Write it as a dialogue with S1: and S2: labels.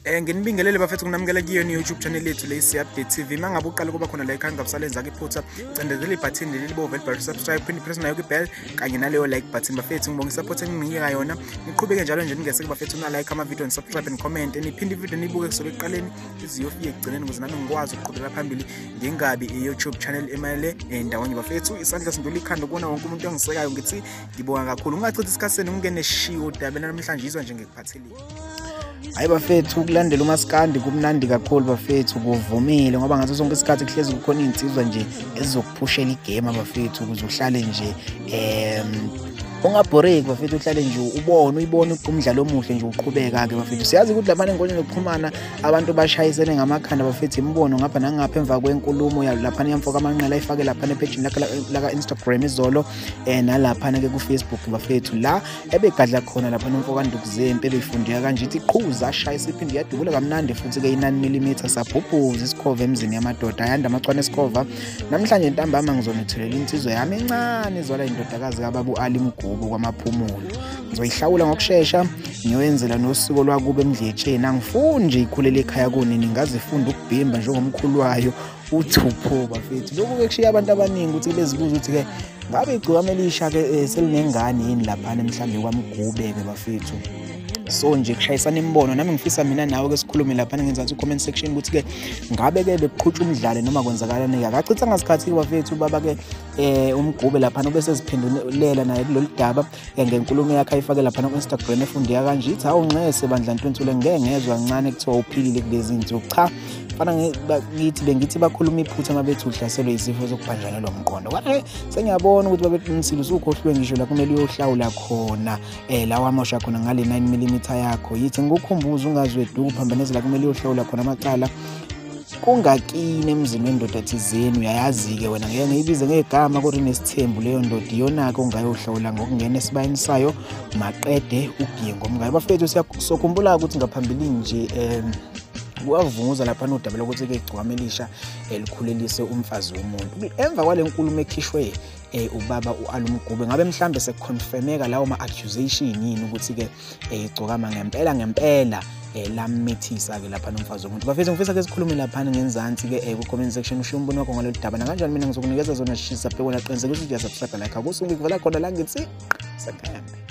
S1: Nginibingelele bafethu kunamukela kuyona YouTube channel yethu le Update TV. Mangabe uqala kuba khona la ikhanga ngabusalenza ke iphutha cendezela ibutton leli libo velbari subscribe phinde press nayo ke bell kanye naleyo like button bafethu ngibonga support enginika yona. Niqhubeke njalo nje ningese ke bafethu una like ama video and subscribe and comment niphinde video nibuke kusuka eqaleni iziyofika ekugcineni ukuze nami ngikwazi ukuqhubeka phambili ngingabi iYouTube channel emayele ndawonye bafethu isandla sindula ikhanda ukubona wonke umuntu ongisekayo ngithi ngibonga kakhulu ungachithi isikhathi ungene shiwo dabena namhlanje izwa nje ngekuphathelile.
S2: Hayi bafethu ukulandela uMaskandi kumnandi kakhulu bafethu kuvumile ngoba ngathi sonke isikhathi kuhlezi kukhona insizwa nje ezizokuphushela igame bafethu ukuze uhlale nje ungabhoreki bafethu uhlale nje uyibone umdlalo omuhle nje uqhubeka ke bafethu siyazi ukuthi lapha enkonjeni zokuxhumana abantu bashayisene ngamakhanda bafethu imbono ngapha nangapha emva kwenkulumo lapha yamfoka amanqela ayifake lapha nepage la Instagram izolo nalapha ke ku Facebook bafethu la ebegadla khona lapha nomfoka Ndukuzempe ebefundeka kanje ithi qhuza ashayisa iphindi yadubula kamnandi futhi ke 9 mm sabhubhuza isikhova emzini yamadoda ayanda amacwane esikhova namhlanje ntambama ngizonethulela insizwe yami encane izwala indodakazi kaBaba uAli kwamaphumulo ngizoyihlawula ngokusheshsha ngiyowenzela nosiko lwakube emdletsheni angifuni nje ikhulele ekhaya kunini ngazifunda ukubhimba njengomkhulu wayo uThupho bafethu lokho ke kushiya abantu abaningi ukuthi bezibuza ukuthi ke ngabe igcikama elisha ke selinengane yini lapha mhlambe kwaMgube ke bafethu so nje kushayisana imbono nami ngifisa mina nawe ke sikhulume lapha ngenzansi comment section ukuthi ke ngabe ke beqhutshwa umdlalo noma kwenzakalani akachitha ngasikhathi bafethu baba ke uMgube lapha nobese ziphendulela naye kulolu daba ngenkulumo yakhe ayifake lapha ku Instagram efundeka kanje ithi awunqese bandla Ntuntule ngengezwe kancane kuthiwa uphilile kulezi insuku cha fana ngithi bakhuluma iphutha mabethu uhlaselwe isifo sokubhanjana lomqondo kwathi sengiyabona ukuthi babethu Nsilo usukhohlwe ngisho la kumele uyohlawula khona lawa amosha khona ngale 9 mm yakho yithi ngikukhumbuza ungazweduka uphambaneze la kumele uyohlawula khona amacala kungakini emzini wendoda thizeni uyayazi ke wena ngeke ngiyibize ngegama kodwa nesithembu leyo ndoda iyonaka ungayohlawula ngokungena esibayini sayo maqede ugiye ngomngane bafethu siyakukhumbula ukuthi ngaphambili nje kuwavunguza lapha nodaba lokuthi ke igcwama elisha elikhulelise umfazi womuntu emva kwalenkulumo ekhishwe ubaba uAli Mgube ngabe mhlambe seconfirmeka lawo ma accusation yini ukuthi ke igcokama ngempela lamithisa ke lapha nomfazi womuntu bafethu ngifisa ke sikhulume lapha ngenzansi ke ku comment section usho umbono wakho ngalolu daba kanjani mina ngizokunikeza zona shisa phela qinisekisa ukuthi uyasubscribe like akusungi kuvela khona la ngithi sakhambe.